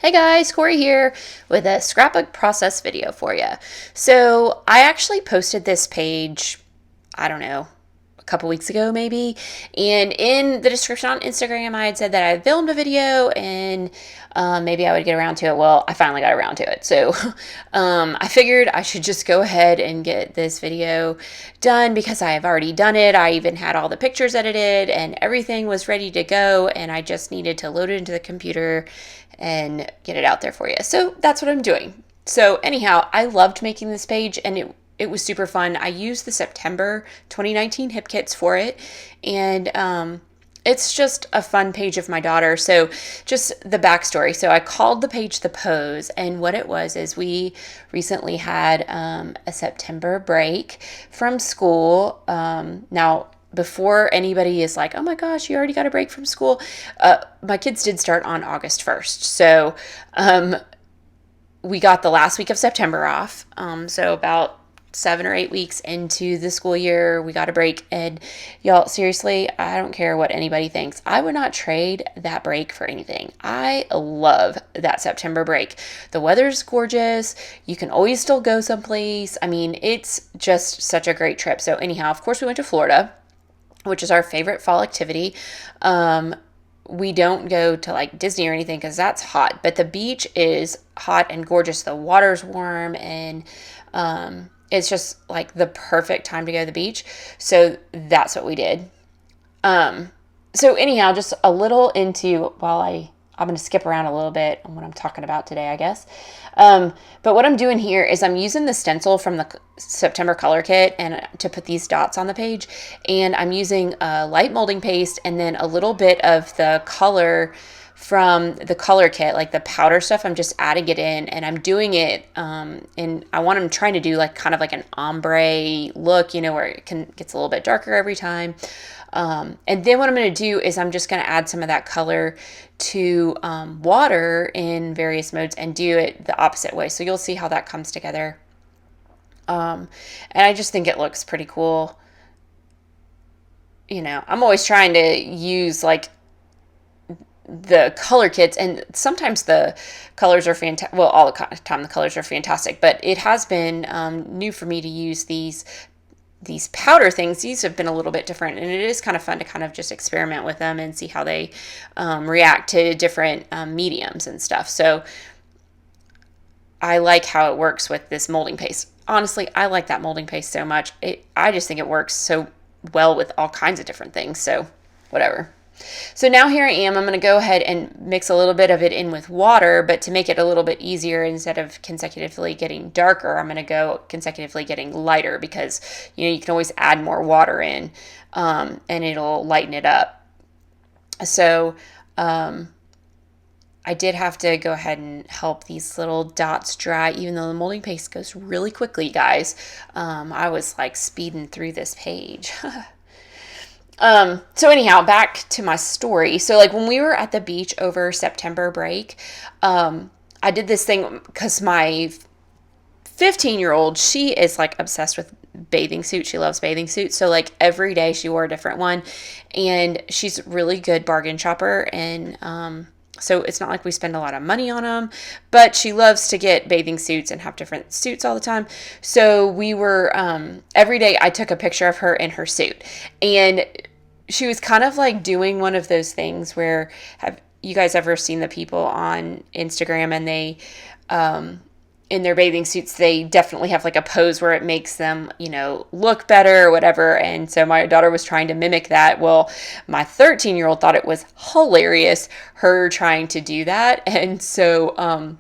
Hey guys, Corrie here with a scrapbook process video for you. So I actually posted this page, I don't know, a couple weeks ago maybe, and in the description on Instagram I had said that I filmed a video and maybe I would get around to it. Well, I finally got around to it. So I figured I should just go ahead and get this video done because I have already done it. I even had all the pictures edited and everything was ready to go, and I just needed to load it into the computer and get it out there for you. So that's what I'm doing. So anyhow, I loved making this page and it was super fun. I used the September 2019 hip kits for it, and it's just a fun page of my daughter. So just the backstory. So I called the page The Pose, and what it was is we recently had a September break from school. Now, before anybody is like, oh my gosh, you already got a break from school, my kids did start on August 1st. So we got the last week of September off. So about 7 or 8 weeks into the school year, we got a break. And y'all, seriously, I don't care what anybody thinks. I would not trade that break for anything. I love that September break. The weather's gorgeous. You can always still go someplace. I mean, it's just such a great trip. So anyhow, of course, we went to Florida, which is our favorite fall activity. We don't go to like Disney or anything because that's hot, but the beach is hot and gorgeous. The water's warm, and it's just like the perfect time to go to the beach. So that's what we did. So anyhow, just a little into I'm going to skip around a little bit on what I'm talking about today, I guess. But what I'm doing here is I'm using the stencil from the September color kit and to put these dots on the page. And I'm using a light molding paste and then a little bit of the color from the color kit, like the powder stuff. I'm just adding it in, and I'm doing it and I'm trying to do like kind of like an ombre look, where it gets a little bit darker every time. And then what I'm going to do is I'm just going to add some of that color to water in various modes and do it the opposite way. So you'll see how that comes together. And I just think it looks pretty cool. I'm always trying to use like the color kits, and sometimes the colors are fantastic. Well, all the time the colors are fantastic, but it has been new for me to use these powder things. These have been a little bit different, and it is kind of fun to kind of just experiment with them and see how they react to different mediums and stuff. So I like how it works with this molding paste. Honestly, I like that molding paste so much. I just think it works so well with all kinds of different things. So whatever. So now here I am. I'm going to go ahead and mix a little bit of it in with water, but to make it a little bit easier, instead of consecutively getting darker, I'm going to go consecutively getting lighter because, you can always add more water in and it'll lighten it up. So I did have to go ahead and help these little dots dry, even though the molding paste goes really quickly, guys. I was like speeding through this page. So anyhow, back to my story. So like when we were at the beach over September break, I did this thing because my 15-year-old, she is like obsessed with bathing suits. She loves bathing suits. So like every day she wore a different one, and she's a really good bargain shopper. And, so it's not like we spend a lot of money on them, but she loves to get bathing suits and have different suits all the time. So we were, every day I took a picture of her in her suit, and she was kind of like doing one of those things where, have you guys ever seen the people on Instagram and they, in their bathing suits, they definitely have like a pose where it makes them, look better or whatever. And so my daughter was trying to mimic that. Well, my 13-year-old thought it was hilarious, her trying to do that. And so,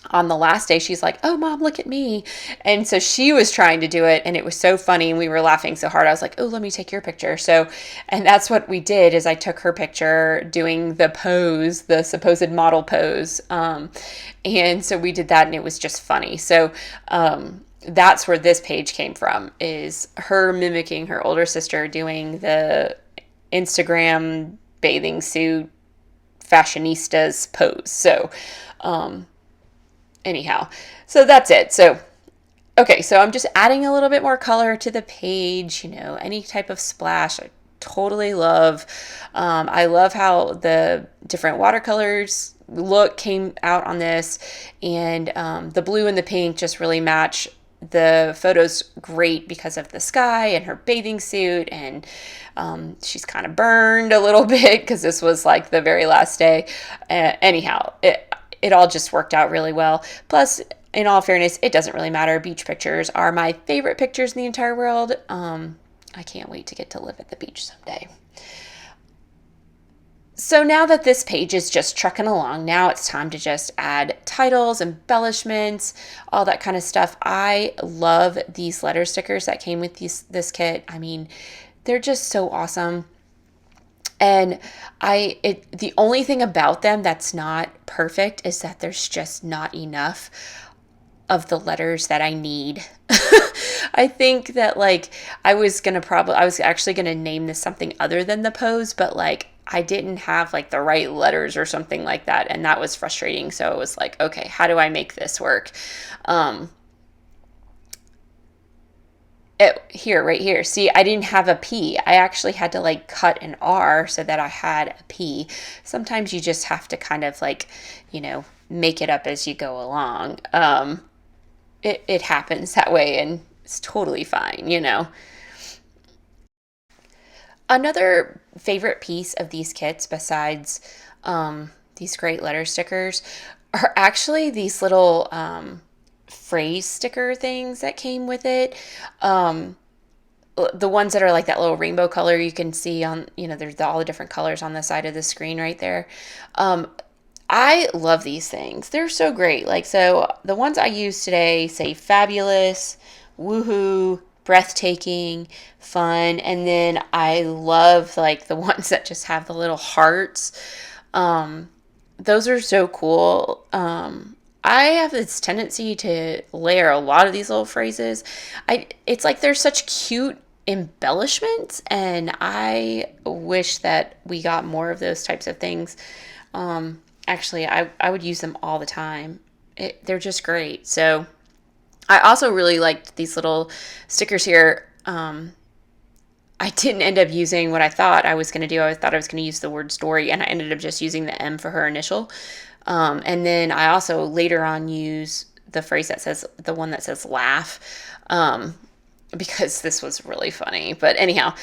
on the last day, she's like, oh, Mom, look at me. And so she was trying to do it, and it was so funny, and we were laughing so hard. I was like, oh, let me take your picture. So, and that's what we did, is I took her picture doing the pose, the supposed model pose. And so we did that, and it was just funny. So that's where this page came from, is her mimicking her older sister doing the Instagram bathing suit fashionistas pose. So, anyhow, so that's it. So, okay, so I'm just adding a little bit more color to the page, any type of splash. I totally love. I love how the different watercolors look came out on this, and the blue and the pink just really match the photos great because of the sky and her bathing suit, and she's kind of burned a little bit because this was like the very last day. Anyhow, it all just worked out really well. Plus, in all fairness, it doesn't really matter. Beach pictures are my favorite pictures in the entire world. I can't wait to get to live at the beach someday. So now that this page is just trucking along, now it's time to just add titles, embellishments, all that kind of stuff. I love these letter stickers that came with this kit. I mean, they're just so awesome. And the only thing about them that's not perfect is that there's just not enough of the letters that I need. I think that like I was actually gonna name this something other than the pose, but like I didn't have like the right letters or something like that, and that was frustrating. So it was like, okay, how do I make this work? Right here. See, I didn't have a P. I actually had to like cut an R so that I had a P. Sometimes you just have to kind of like, make it up as you go along. It happens that way, and it's totally fine, Another favorite piece of these kits, besides these great letter stickers, are actually these little phrase sticker things that came with it. The ones that are like that little rainbow color you can see on, there's all the different colors on the side of the screen right there. I love these things. They're so great. Like, so the ones I use today say fabulous, woohoo, breathtaking, fun, and then I love like the ones that just have the little hearts. Those are so cool. I have this tendency to layer a lot of these little phrases. It's like they're such cute embellishments, and I wish that we got more of those types of things. Actually, I would use them all the time. They're just great. So I also really liked these little stickers here. I didn't end up using what I thought I was going to do. I thought I was going to use the word story, and I ended up just using the M for her initial. And then I also later on use the one that says laugh, because this was really funny. But anyhow,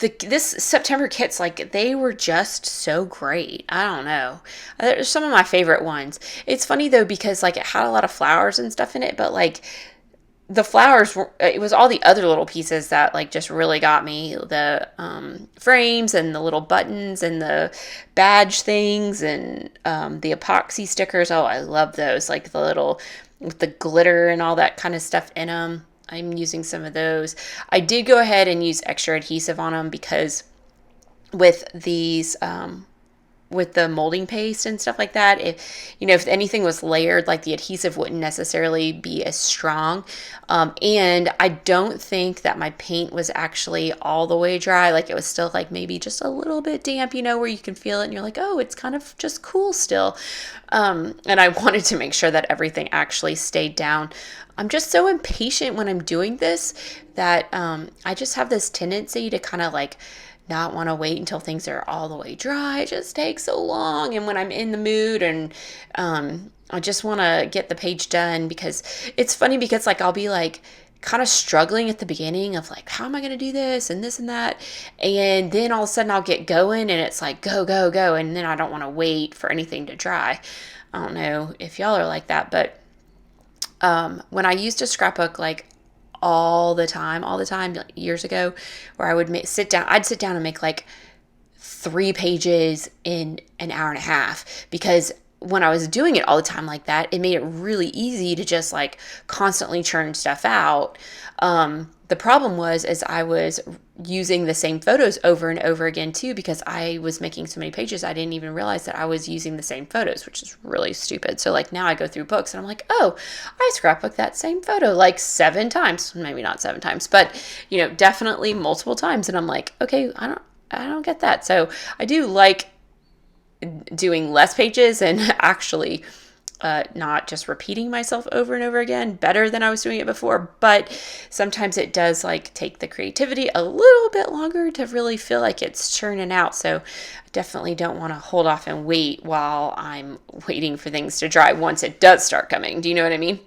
this September kits, like, they were just so great. I don't know. They're some of my favorite ones. It's funny though, because like it had a lot of flowers and stuff in it, but like the flowers it was all the other little pieces that like just really got me. The frames and the little buttons and the badge things and the epoxy stickers. Oh, I love those. Like the little, with the glitter and all that kind of stuff in them. I'm using some of those. I did go ahead and use extra adhesive on them because with these, with the molding paste and stuff like that, if anything was layered, like the adhesive wouldn't necessarily be as strong. And I don't think that my paint was actually all the way dry. Like it was still like maybe just a little bit damp, where you can feel it and you're like, oh, it's kind of just cool still. And I wanted to make sure that everything actually stayed down. I'm just so impatient when I'm doing this that I just have this tendency to kind of like not want to wait until things are all the way dry. It just takes so long. And when I'm in the mood and I just want to get the page done, because it's funny because like I'll be like kind of struggling at the beginning of like, how am I going to do this and this and that? And then all of a sudden I'll get going and it's like, go, go, go. And then I don't want to wait for anything to dry. I don't know if y'all are like that, but when I used a scrapbook, like all the time, like years ago, where I would sit down and make like 3 pages in an hour and a half, because when I was doing it all the time like that, it made it really easy to just like constantly churn stuff out. The problem was I was using the same photos over and over again too, because I was making so many pages, I didn't even realize that I was using the same photos, which is really stupid. So like now I go through books and I'm like, oh, I scrapbook that same photo like 7 times, maybe not 7 times, but definitely multiple times. And I'm like, okay, I don't get that. So I do like doing less pages and actually not just repeating myself over and over again, better than I was doing it before, but sometimes it does like take the creativity a little bit longer to really feel like it's churning out. So I definitely don't want to hold off and wait while I'm waiting for things to dry once it does start coming. Do you know what I mean?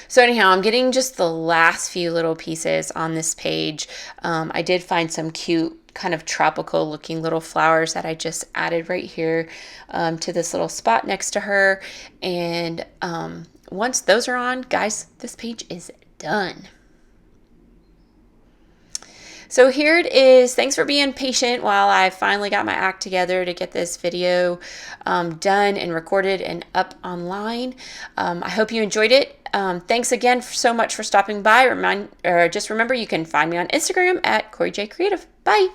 So anyhow, I'm getting just the last few little pieces on this page. I did find some cute kind of tropical looking little flowers that I just added right here to this little spot next to her. And once those are on, guys, this page is done. So here it is. Thanks for being patient while I finally got my act together to get this video done and recorded and up online. I hope you enjoyed it. Thanks again so much for stopping by. Just remember you can find me on Instagram at Corrie J Creative. Bye.